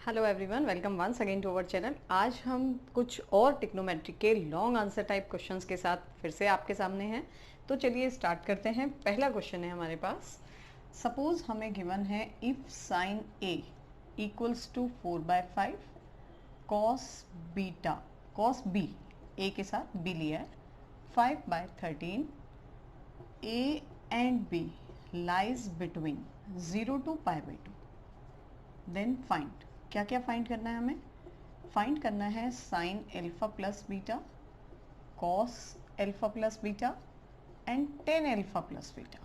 Hello everyone, welcome once again to our channel. आज हम कुछ और टिक्नोमेट्रिक के लॉन्ग आंसर टाइप क्वेश्चंस के साथ फिर से आपके सामने हैं। तो चलिए स्टार्ट करते हैं। पहला क्वेश्चन है हमारे पास। सपोज हमें गिवन है if sine A equals to 4/5 cos beta cos B, A के साथ बी लिया है, 5/13 A and B lies between 0 to π/2, then find. क्या क्या फाइंड करना है हमें? फाइंड करना है sine alpha plus beta, cos alpha plus beta and tan alpha plus beta.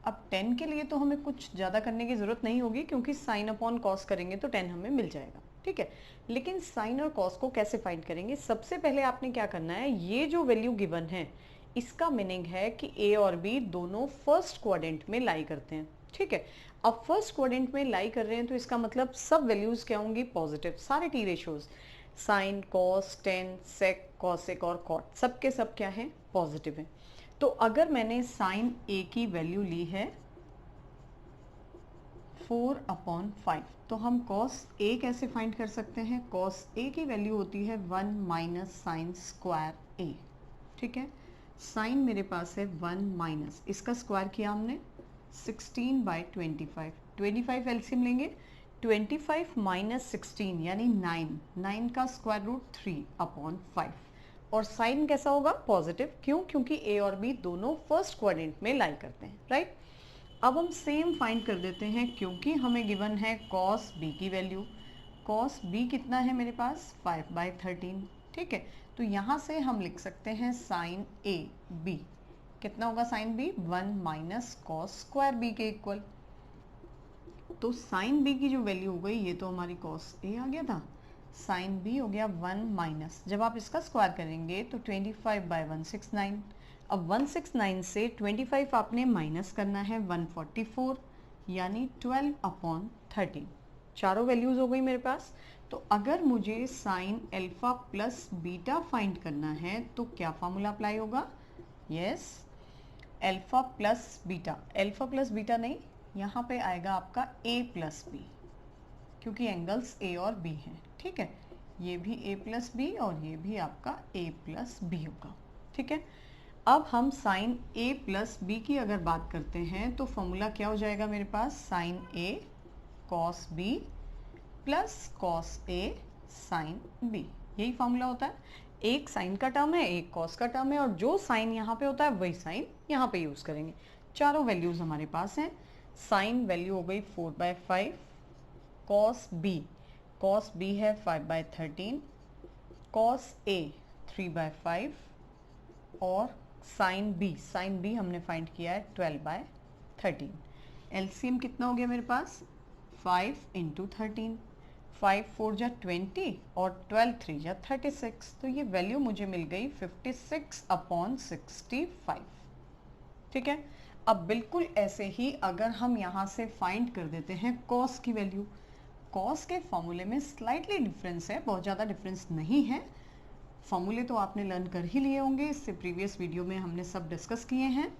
अब 10 के लिए तो हमें कुछ ज़्यादा करने की ज़रूरत नहीं होगी क्योंकि साइन अपॉन कॉस करेंगे तो 10 हमें मिल जाएगा, ठीक है। लेकिन साइन और कॉस को कैसे फाइंड करेंगे? सबसे पहले आपने क्या करना है, ये जो वैल्यू गिवन है इसका मीनिंग है कि ए और बी दोनों फर्स्ट क्वाड्रेंट में लाई करते हैं, ठीक है। अब फर्स्ट क्वाड्रेंट में लाई कर रहे हैं तो इसका मतलब सब वैल्यूज क्या होंगी? पॉजिटिव। सारे T ratios sine, cos, tan, sec, cosec और कॉट सब के सब क्या है? पॉजिटिव है। तो अगर मैंने साइन ए की वैल्यू ली है 4/5, तो हम कॉस ए कैसे फाइंड कर सकते हैं? कॉस ए की वैल्यू होती है 1 माइनस साइन स्क्वायर ए, ठीक है। साइन मेरे पास है 1 माइनस, इसका स्क्वायर किया हमने 16/25, 25 एलसीएम लेंगे, 25 माइनस 16 यानी 9 का स्क्वायर रूट 3/5। और साइन कैसा होगा? पॉजिटिव। क्यों? क्योंकि ए और बी दोनों फर्स्ट क्वाड्रेंट में लाई करते हैं, राइट। अब हम सेम फाइंड कर देते हैं क्योंकि हमें गिवन है कॉस बी की वैल्यू। कॉस बी कितना है मेरे पास? 5/13, ठीक है। तो यहाँ से हम लिख सकते हैं साइन ए बी कितना होगा? Sine B 1 minus cos square B के इक्वल। तो साइन बी की जो वैल्यू हो गई, ये तो हमारी कॉस ए आ गया था, साइन बी हो गया 1 माइनस, जब आप इसका स्क्वायर करेंगे तो 25/169। अब 169 से 25 आपने माइनस करना है 144 यानी 12/13। चारों वैल्यूज हो गई मेरे पास। तो अगर मुझे sign alpha plus beta find करना है तो क्या फॉर्मूला अप्लाई होगा? Yes, alpha plus beta. Alpha plus beta नहीं, यहाँ पे आएगा आपका ए प्लस बी, क्योंकि एंगल्स ए और बी हैं, ठीक है। ये भी ए प्लस बी और ये भी आपका ए प्लस बी होगा, ठीक है। अब हम साइन ए प्लस बी की अगर बात करते हैं तो फॉर्मूला क्या हो जाएगा मेरे पास? Sign A cos B plus cos A sine B, यही फॉर्मूला होता है। एक साइन का टर्म है, एक कॉस का टर्म है, और जो साइन यहाँ पे होता है वही साइन यहाँ पे यूज करेंगे। चारों वैल्यूज हमारे पास हैं। साइन वैल्यू हो गई 4/5, कॉस बी है 5/13, कॉस ए 3/5 और साइन बी हमने फाइंड किया है 12/13। एलसीएम कितना हो गया मेरे पास? 5 × 13, 5 4 जा 20 और 12 3 जा 36। तो ये वैल्यू मुझे मिल गई 56/65, ठीक है। अब बिल्कुल ऐसे ही अगर हम यहाँ से फाइंड कर देते हैं कॉस की वैल्यू। कॉस के फॉर्मूले में स्लाइटली डिफरेंस है, बहुत ज़्यादा डिफरेंस नहीं है। फॉर्मूले तो आपने लर्न कर ही लिए होंगे, इससे प्रीवियस वीडियो में हमने सब डिस्कस किए हैं।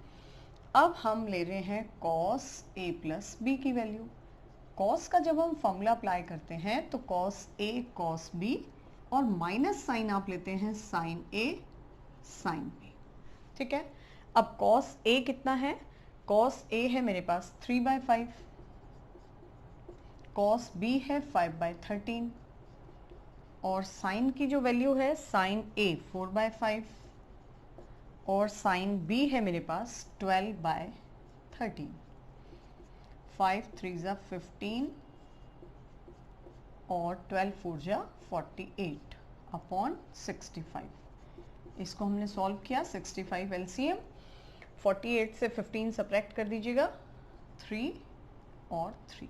अब हम ले रहे हैं कॉस ए प्लस बी की वैल्यू। कॉस का जब हम फॉर्मूला अप्लाई करते हैं तो कॉस ए कॉस बी और माइनस साइन आप लेते हैं साइन ए साइन बी, ठीक है। अब कॉस ए कितना है? कॉस ए है मेरे पास 3/5, कॉस बी है 5/13 और साइन की जो वैल्यू है साइन ए 4/5 और साइन बी है मेरे पास 12/13। 5 3 जा 15 और 12 4 जा 48/65। इसको हमने सॉल्व किया, 65 एलसीएम, 48 से 15 सब्ट्रैक्ट कर दीजिएगा, 3 और 3,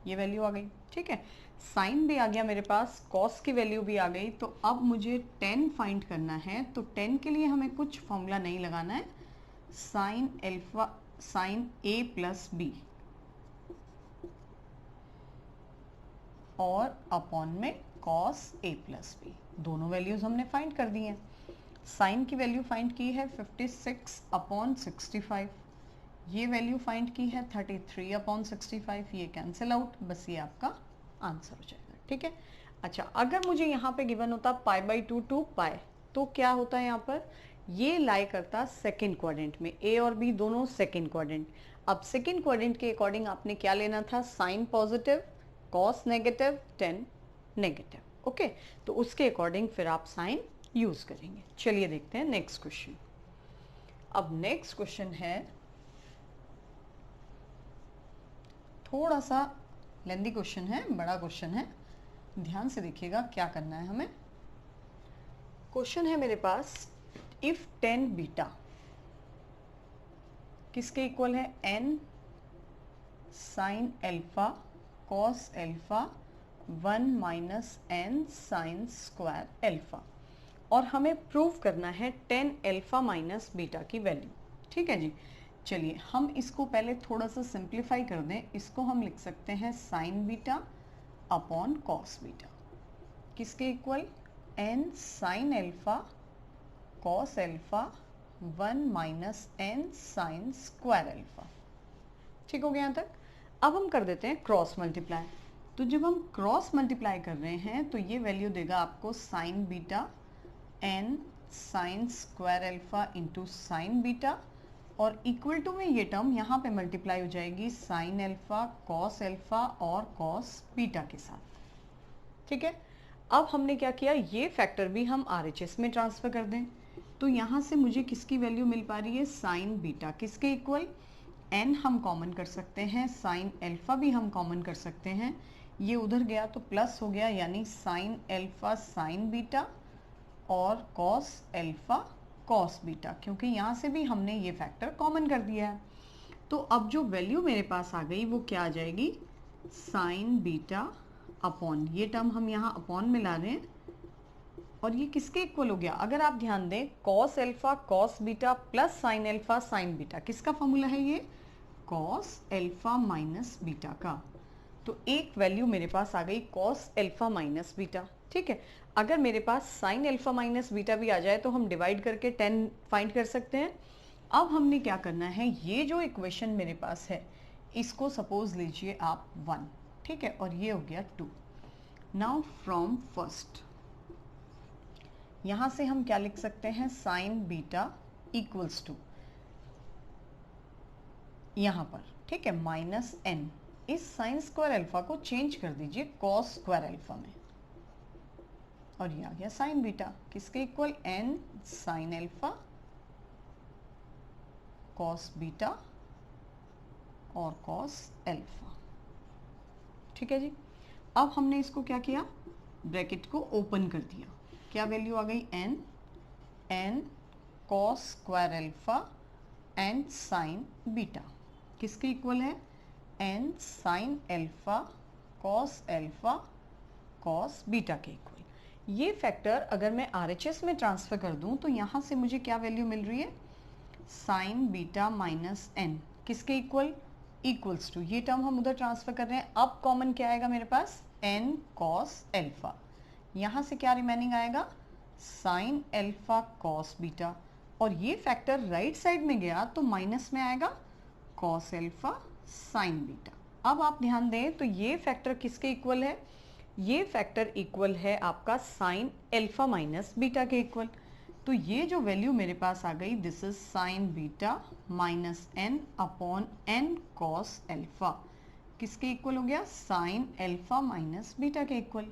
ये वैल्यू आ गई, ठीक है। साइन भी आ गया मेरे पास, कॉस की वैल्यू भी आ गई। तो अब मुझे 10 फाइंड करना है। तो 10 के लिए हमें कुछ फॉर्मूला नहीं लगाना है। साइन ए प्लस बी और अपॉन में कॉस ए प्लस बी, दोनों वैल्यूज हमने फाइंड कर दी हैं। साइन की वैल्यू फाइंड की है 56/65, ये वैल्यू फाइंड की है 33/65, ये कैंसिल आउट, बस ये आपका आंसर हो जाएगा। ठीक है, अच्छा अगर मुझे यहाँ पे गिवन होता π/2 टू पाई, तो क्या होता है यहाँ पर, ये लाई करता सेकेंड क्वाड्रेंट में, ए और बी दोनों सेकेंड क्वाड्रेंट। अब सेकेंड क्वाड्रेंट के अकॉर्डिंग आपने क्या लेना था, sine positive, cos negative, tan negative. Okay, तो उसके अकॉर्डिंग फिर आप साइन यूज करेंगे। चलिए देखते हैं नेक्स्ट क्वेश्चन। अब नेक्स्ट क्वेश्चन है थोड़ा सा लेंदी क्वेश्चन है, बड़ा क्वेश्चन है, ध्यान से देखिएगा क्या करना है हमें। क्वेश्चन है मेरे पास, इफ 10 बीटा किसके इक्वल है, n sine alpha cos alpha 1 minus n sine square alpha, और हमें प्रूव करना है 10 एल्फा माइनस बीटा की वैल्यू। ठीक है जी, चलिए हम इसको पहले थोड़ा सा सिंप्लीफाई कर दें। इसको हम लिख सकते हैं sine beta upon cos beta, किसके equal, n sine alpha cos alpha 1 minus n sine square alpha. ठीक हो गया यहाँ तक। अब हम कर देते हैं क्रॉस मल्टीप्लाई। तो जब हम क्रॉस मल्टीप्लाई कर रहे हैं तो ये वैल्यू देगा आपको sign beta n sine square alpha into sine beta, और इक्वल टू में ये टर्म यहाँ पे मल्टीप्लाई हो जाएगी साइन एल्फा कॉस एल्फा और कॉस बीटा के साथ। ठीक है, अब हमने क्या किया, ये फैक्टर भी हम RHS में ट्रांसफर कर दें। तो यहाँ से मुझे किसकी वैल्यू मिल पा रही है, साइन बीटा किसके इक्वल, n हम कॉमन कर सकते हैं, साइन एल्फा भी हम कॉमन कर सकते हैं, ये उधर गया तो प्लस हो गया, यानी साइन एल्फा साइन बीटा और कॉस एल्फा कॉस बीटा, क्योंकि यहाँ से भी हमने ये फैक्टर कॉमन कर दिया है। तो अब जो वैल्यू मेरे पास आ गई वो क्या आ जाएगी, साइन बीटा अपॉन, ये टर्म हम यहाँ अपॉन में ला रहे हैं, और ये किसके इक्वल हो गया, अगर आप ध्यान दें cos alpha cos beta plus sign alpha sine beta, किसका फॉर्मूला है ये, कॉस एल्फा माइनस बीटा का। तो एक वैल्यू मेरे पास आ गई कॉस एल्फा माइनस बीटा। ठीक है, अगर मेरे पास साइन एल्फा माइनस बीटा भी आ जाए तो हम डिवाइड करके 10 फाइंड कर सकते हैं। अब हमने क्या करना है, ये जो इक्वेशन मेरे पास है इसको सपोज लीजिए आप 1, ठीक है, और ये हो गया 2। नाउ फ्रॉम फर्स्ट यहां से हम क्या लिख सकते हैं, साइन बीटा इक्वल्स टू यहां पर, ठीक है, माइनस n, इस साइन स्क्वायर अल्फा को चेंज कर दीजिए कॉस स्क्वायर अल्फा में, और ये आ गया साइन बीटा किसके equal, n sine alpha cos beta और कॉस अल्फा। ठीक है जी, अब हमने इसको क्या किया, ब्रैकेट को ओपन कर दिया, क्या वैल्यू आ गई, n cos square alpha and sign beta किसके इक्वल है, n sine alpha cos alpha cos beta के इक्वल। ये फैक्टर अगर मैं RHS में ट्रांसफर कर दूं तो यहां से मुझे क्या वैल्यू मिल रही है, साइन बीटा माइनस n किसके इक्वल, इक्वल्स टू, ये टर्म हम उधर ट्रांसफर कर रहे हैं। अब कॉमन क्या आएगा मेरे पास, n कॉस अल्फा, यहां से क्या रिमेनिंग आएगा, साइन अल्फा कॉस बीटा, और ये फैक्टर राइट साइड में गया तो माइनस में आएगा कॉस अल्फा साइन बीटा। अब आप ध्यान दें तो ये फैक्टर किसके इक्वल है, ये फैक्टर इक्वल है आपका साइन अल्फा माइनस बीटा के इक्वल। तो ये जो वैल्यू मेरे पास आ गई, this is sine beta minus n upon n cos alpha, किसके इक्वल हो गया, साइन अल्फा माइनस बीटा के इक्वल।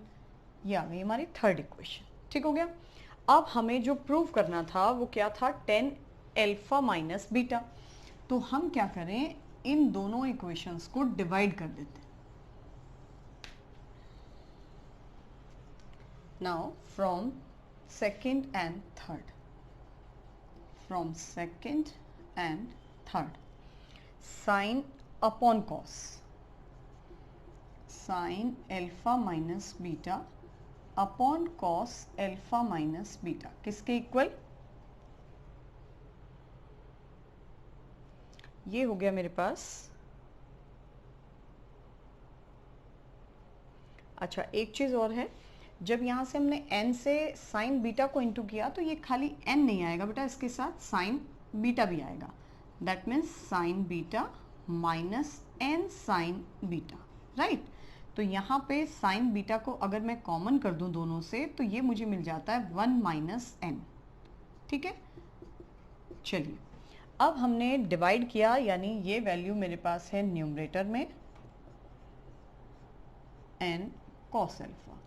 ये आ गई हमारी थर्ड इक्वेशन। ठीक हो गया। अब हमें जो प्रूव करना था वो क्या था, 10 अल्फा माइनस बीटा। तो हम क्या करें, इन दोनों इक्वेशंस को डिवाइड कर देते हैं। Now from second and third, from second and third, sine upon cos, sine alpha minus beta upon cos alpha minus beta किसके इक्वल, ये हो गया मेरे पास। अच्छा एक चीज और है, जब यहां से हमने n से साइन बीटा को इंटू किया तो ये खाली n नहीं आएगा बेटा, इसके साथ साइन बीटा भी आएगा। That means sign beta minus n sign beta, right. तो यहाँ पे साइन बीटा को अगर मैं कॉमन कर दूं दोनों से तो ये मुझे मिल जाता है 1 माइनस एन। ठीक है, चलिए अब हमने डिवाइड किया, यानी ये वैल्यू मेरे पास है न्यूमरेटर में एन कॉस एल्फा,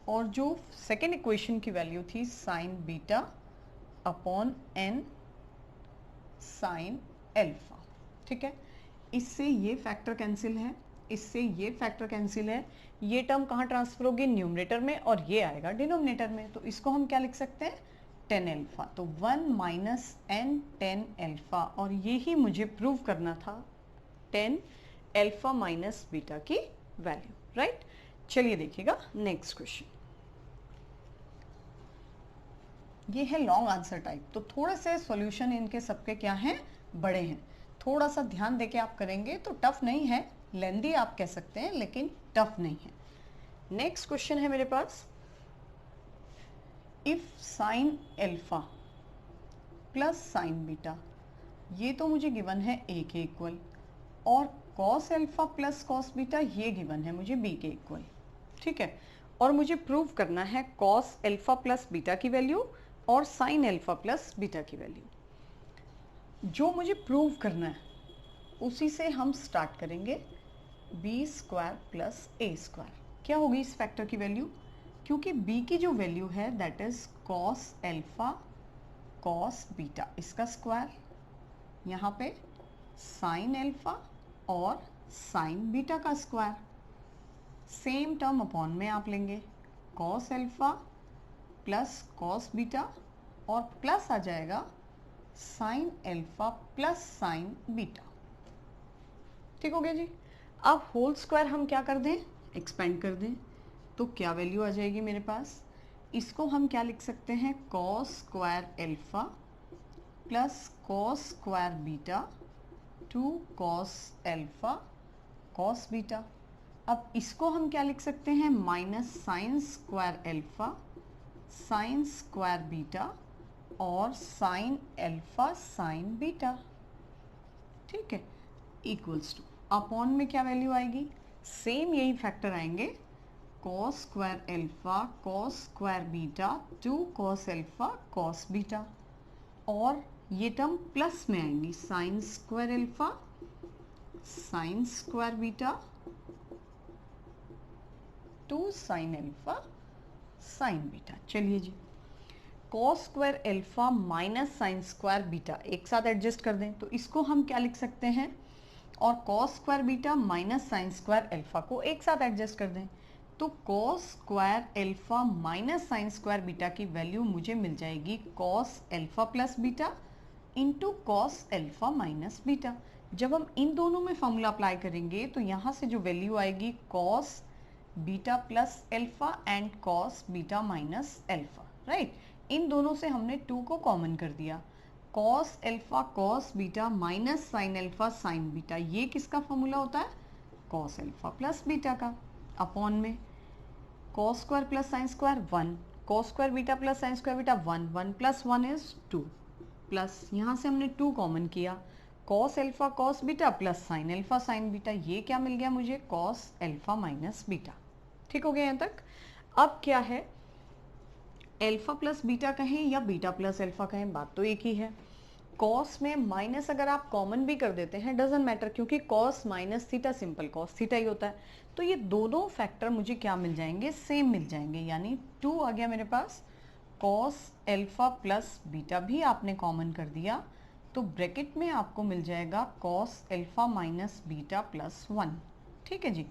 और जो सेकेंड इक्वेशन की वैल्यू थी sine beta upon N sine alpha. ठीक है, इससे ये फैक्टर कैंसिल है, इससे ये फैक्टर कैंसिल है, ये टर्म कहाँ ट्रांसफर होगी, न्यूमरेटर में, और ये आएगा डिनोमिनेटर में। तो इसको हम क्या लिख सकते हैं, 10 एल्फा। तो 1 माइनस एन 10 एल्फा, और ये ही मुझे प्रूव करना था 10 एल्फा माइनस बीटा की वैल्यू, राइट। चलिए देखिएगा नेक्स्ट क्वेश्चन। ये है लॉन्ग आंसर टाइप, तो थोड़े से सॉल्यूशन इनके सबके क्या हैं, बड़े हैं। थोड़ा सा ध्यान देके आप करेंगे तो टफ नहीं है, लेंदी आप कह सकते हैं लेकिन टफ नहीं है। नेक्स्ट क्वेश्चन है मेरे पास, if sine alpha plus sine beta, ये तो मुझे गिवन है ए के इक्वल, और cos alpha plus cos beta ये गिवन है मुझे बी के इक्वल। ठीक है, और मुझे प्रूव करना है कॉस एल्फा प्लस बीटा की वैल्यू और साइन एल्फा प्लस बीटा की वैल्यू। जो मुझे प्रूव करना है उसी से हम स्टार्ट करेंगे, B square plus A square. क्या होगी इस फैक्टर की वैल्यू, क्योंकि b की जो वैल्यू है that is cos alpha cos beta, इसका स्क्वायर, यहाँ पे साइन एल्फा और साइन बीटा का स्क्वायर, सेम टर्म अपॉन में आप लेंगे, cos alpha plus cos beta और प्लस आ जाएगा sign alpha plus sine beta. ठीक हो गया जी। अब होल स्क्वायर हम क्या कर दें, एक्सपेंड कर दें, तो क्या वैल्यू आ जाएगी मेरे पास, इसको हम क्या लिख सकते हैं, cos square alpha plus cos square beta 2 cos alpha cos beta. अब इसको हम क्या लिख सकते हैं, minus sine square alpha sine square beta और साइन एल्फा साइन बीटा। ठीक है, इक्वल्स टू, अपॉन में क्या वैल्यू आएगी, सेम यही फैक्टर आएंगे, cos square alpha cos square beta 2 cos alpha cos beta, और ये टर्म प्लस में आएंगी, sine square alpha sine square beta 2 sine alpha sine beta. चलिए जी, cos square alpha minus sine square beta एक साथ एडजस्ट कर दें, तो इसको हम क्या लिख सकते हैं, और cos square beta minus sine square alpha को एक साथ एडजस्ट कर दें, तो cos square alpha minus sine square beta की वैल्यू मुझे मिल जाएगी cos alpha plus beta into cos alpha minus beta. जब हम इन दोनों में फॉर्मूला अप्लाई करेंगे तो यहाँ से जो वैल्यू आएगी cos beta plus alpha and cos beta minus alpha, right. इन दोनों से हमने 2 को कॉमन कर दिया, cos alpha cos beta minus sine alpha sine beta, ये किसका फॉर्मूला होता है, कॉस एल्फा प्लस बीटा का, अपॉन में cos square plus sine square 1, cos square beta plus sine square beta 1, 1 plus 1 is 2, plus यहाँ से हमने 2 कॉमन किया, cos alpha cos beta plus sign alpha sine beta, ये क्या मिल गया मुझे, कॉस एल्फा माइनस बीटा। ठीक हो गया यहाँ तक। अब क्या है, एल्फा प्लस बीटा कहें या बीटा प्लस एल्फा कहें, बात तो एक ही है। कॉस में माइनस अगर आप कॉमन भी कर देते हैं डजंट मैटर, क्योंकि cos minus theta simple cos theta ही होता है। तो ये दोनों फैक्टर मुझे क्या मिल जाएंगे, सेम मिल जाएंगे, यानी 2 आ गया मेरे पास, कॉस एल्फा प्लस बीटा भी आपने कॉमन कर दिया, तो ब्रैकेट में आपको मिल जाएगा cos alpha minus beta plus 1। ठीक है जी,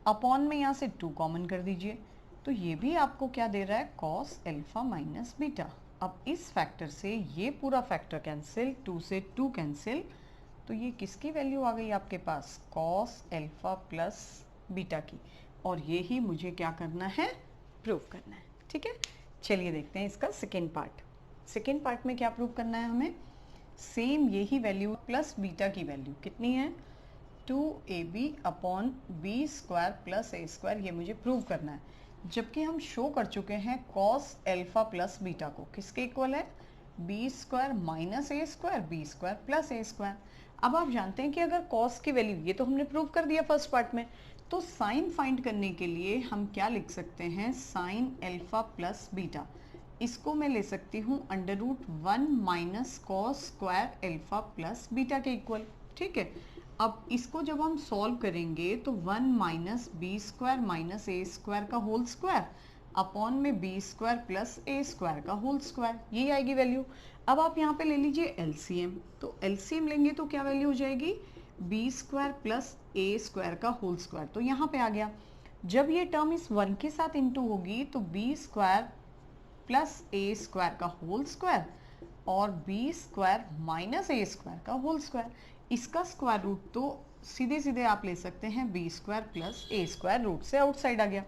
अपॉन में यहाँ से 2 कॉमन कर दीजिए, तो ये भी आपको क्या दे रहा है, कॉस एल्फा माइनस बीटा। अब इस फैक्टर से ये पूरा फैक्टर कैंसिल, 2 से 2 कैंसिल, तो ये किसकी वैल्यू आ गई आपके पास, कॉस एल्फा प्लस बीटा की, और ये ही मुझे क्या करना है, प्रूव करना है। ठीक है, चलिए देखते हैं इसका सेकेंड पार्ट। सेकेंड पार्ट में क्या प्रूव करना है हमें, सेम यही वैल्यू प्लस बीटा की वैल्यू कितनी है, 2ab upon B square plus A square, ये मुझे प्रूव करना है। जबकि हम शो कर चुके हैं कॉस एल्फा प्लस बीटा को किसके इक्वल है, B square minus A square B square plus A square. अब आप जानते हैं कि अगर कॉस की वैल्यू, ये तो हमने प्रूव कर दिया फर्स्ट पार्ट में, तो साइन फाइंड करने के लिए हम क्या लिख सकते हैं, साइन अल्फा प्लस बीटा, इसको मैं ले सकती हूँ √1 minus cos square alpha plus beta के इक्वल। ठीक है, अब इसको जब हम सॉल्व करेंगे तो 1 माइनस बी स्क्वायर माइनस ए स्क्वायर का होल स्क्वायर अपॉन में B square plus A square का होल स्क्वायर, यही आएगी वैल्यू। अब आप यहाँ पे ले लीजिए एलसीएम, तो एलसीएम लेंगे तो क्या वैल्यू हो जाएगी, B square plus A square का होल स्क्वायर, तो यहाँ पे आ गया। जब ये टर्म इस 1 के साथ इंटू होगी तो B square plus A square का होल स्क्वायर और बी स्क्वायर माइनस ए स्क्वायर का होल स्क्वायर, इसका स्क्वायर रूट तो सीधे सीधे आप ले सकते हैं B square plus A square, root से आउटसाइड आ गया।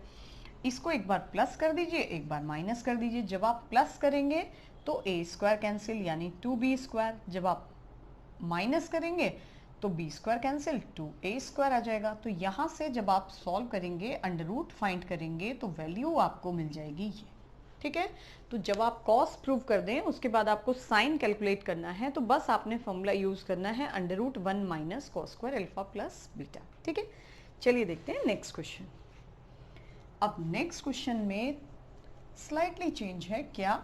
इसको एक बार प्लस कर दीजिए, एक बार माइनस कर दीजिए। जब आप प्लस करेंगे तो ए स्क्वायर कैंसिल यानी 2b स्क्वायर, जब आप माइनस करेंगे तो B square cancel 2a square आ जाएगा। तो यहाँ से जब आप सॉल्व करेंगे, अंडर रूट फाइंड करेंगे तो वैल्यू आपको मिल जाएगी ये। ठीक है, तो जब आप कॉस प्रूव कर दें उसके बाद आपको साइन कैलकुलेट करना है, तो बस आपने फॉर्मूला यूज करना है √1 minus cos square alpha plus beta. ठीक है, चलिए देखते हैं नेक्स्ट क्वेश्चन। अब नेक्स्ट क्वेश्चन में स्लाइटली चेंज है, क्या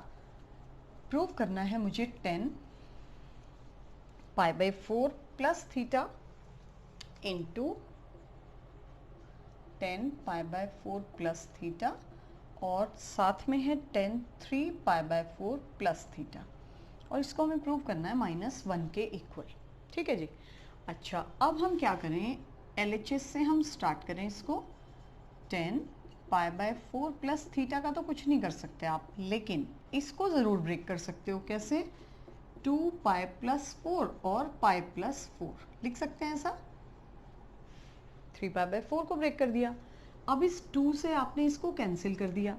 प्रूव करना है मुझे 10 π/4 plus theta into 10 π/4 plus theta और साथ में है 3 π/4 प्लस थीटा, और इसको हमें प्रूव करना है -1 के इक्वल। ठीक है जी। अच्छा, अब हम क्या करें, LHS से हम स्टार्ट करें इसको। 10 π/4 प्लस थीटा का तो कुछ नहीं कर सकते आप, लेकिन इसको ज़रूर ब्रेक कर सकते हो। कैसे, 2π + 4 और π + 4 लिख सकते हैं ऐसा। 3π/4 को ब्रेक कर दिया, अब इस 2 से आपने इसको कैंसिल कर दिया।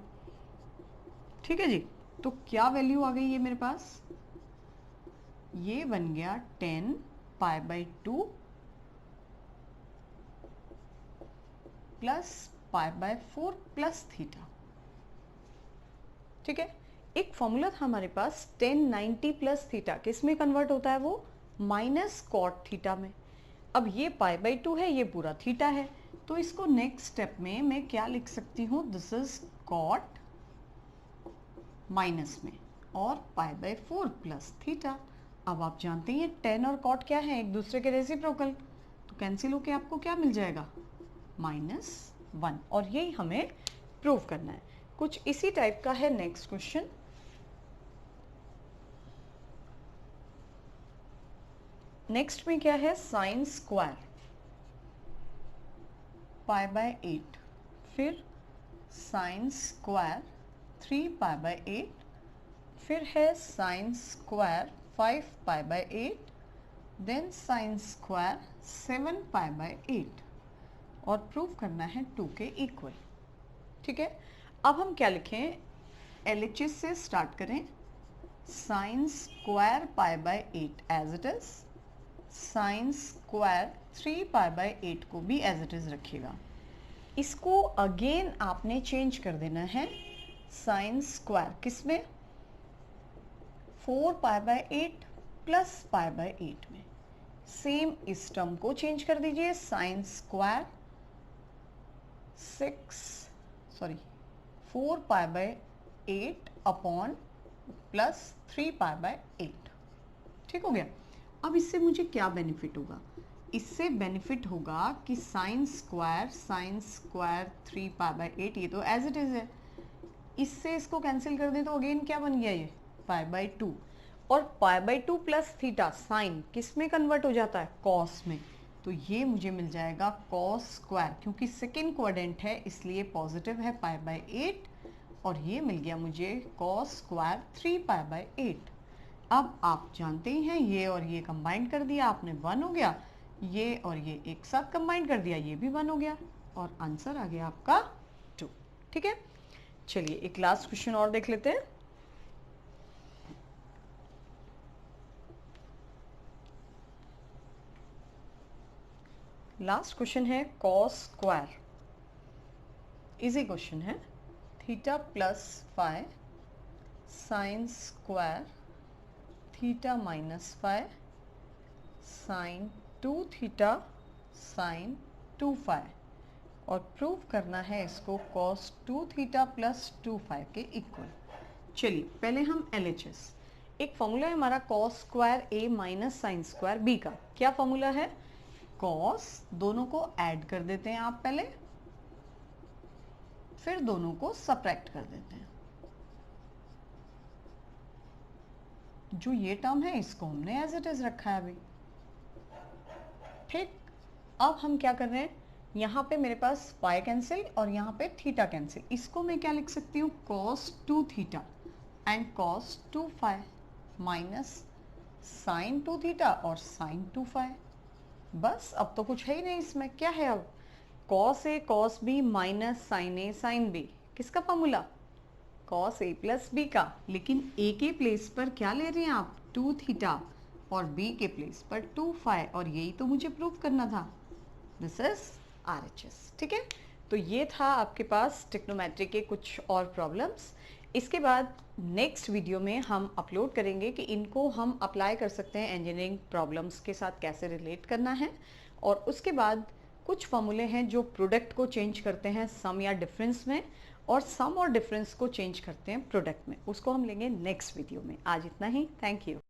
ठीक है जी, तो क्या वैल्यू आ गई ये मेरे पास, ये बन गया 10 π/2 प्लस π/4 प्लस थीटा। ठीक है, एक फॉर्मूला था हमारे पास 1090 प्लस थीटा, किस में कन्वर्ट होता है वो, माइनस कॉट थीटा में। अब ये π/2 है, ये पूरा थीटा है, तो इसको नेक्स्ट स्टेप में मैं क्या लिख सकती हूँ, दिस इज कॉट माइनस में और π/4 प्लस थीटा। अब आप जानते हैं 10 और कॉट क्या है, एक दूसरे के रेसिप्रोकल, तो कैंसिल होके आपको क्या मिल जाएगा, -1, और यही हमें प्रूव करना है। कुछ इसी टाइप का है नेक्स्ट क्वेश्चन। नेक्स्ट में क्या है, साइन स्क्वायर π/8, फिर साइन स्क्वायर 3π/8, फिर है sine square 5π/8, then sine square 7π/8, और प्रूव करना है 2 के इक्वल। ठीक है, अब हम क्या लिखें, LHS से स्टार्ट करें। Sine square π/8 as it is, sine square 3π/8 को भी एज इट इज रखिएगा। इसको अगेन आपने चेंज कर देना है, साइन स्क्वायर किसमें, 4π/8 प्लस π/8 में। सेम इस टर्म को चेंज कर दीजिए, साइन स्क्वायर 4π/8 अपॉन प्लस 3π/8। ठीक हो गया। अब इससे मुझे क्या बेनिफिट होगा, इससे बेनिफिट होगा कि साइन स्क्वायर 3π/8 ये तो एज इट इज है, इससे इसको कैंसिल कर दें तो अगेन क्या बन गया, ये π/2, और π/2 प्लस थीटा साइन किस में कन्वर्ट हो जाता है, कॉस में, तो ये मुझे मिल जाएगा कॉस स्क्वायर, क्योंकि सेकेंड क्वाड्रेंट है इसलिए पॉजिटिव है π/8, और ये मिल गया मुझे कॉस स्क्वायर 3π/8। अब आप जानते ही हैं ये और ये कंबाइन कर दिया आपने, 1 हो गया, ये और ये एक साथ कंबाइन कर दिया, ये भी 1 हो गया, और आंसर आ गया आपका 2। ठीक है, चलिए एक लास्ट क्वेश्चन और देख लेते हैं। लास्ट क्वेश्चन है कॉस स्क्वायर, इजी क्वेश्चन है, theta plus phi sine square theta minus phi sine 2 theta sine 2 phi, और प्रूव करना है इसको cos 2 थीटा प्लस 2 फाई के इक्वल। चलिए पहले हम LHS, एक फॉर्मूला है हमारा cos square a minus sine square b का। क्या फॉर्मूला है? cos, दोनों को ऐड कर देते हैं आप पहले, फिर दोनों को सब्ट्रैक्ट कर देते हैं। जो ये टर्म है इसको हमने एज इट इज रखा है अभी। ठीक, अब हम क्या कर रहे हैं, यहाँ पे मेरे पास पाई कैंसिल और यहाँ पे थीटा कैंसिल। इसको मैं क्या लिख सकती हूँ, cos 2 theta and cos 2 phi minus sine 2 theta और साइन 2 फाई। बस अब तो कुछ है ही नहीं इसमें। क्या है अब, cos a cos b minus sine a sine b। किसका formula? cos a plus b का। लेकिन a के प्लेस पर क्या ले रहे हैं आप, 2 थीटा, और b के प्लेस पर 2 फाई, और यही तो मुझे प्रूव करना था। This is RHS। ठीक है, तो ये था आपके पास ट्रिग्नोमेट्री के कुछ और प्रॉब्लम्स। इसके बाद नेक्स्ट वीडियो में हम अपलोड करेंगे कि इनको हम अप्लाई कर सकते हैं इंजीनियरिंग प्रॉब्लम्स के साथ, कैसे रिलेट करना है। और उसके बाद कुछ फॉर्मूले हैं जो प्रोडक्ट को चेंज करते हैं सम या डिफरेंस में, और सम और डिफरेंस को चेंज करते हैं प्रोडक्ट में। उसको हम लेंगे नेक्स्ट वीडियो में। आज इतना ही, थैंक यू।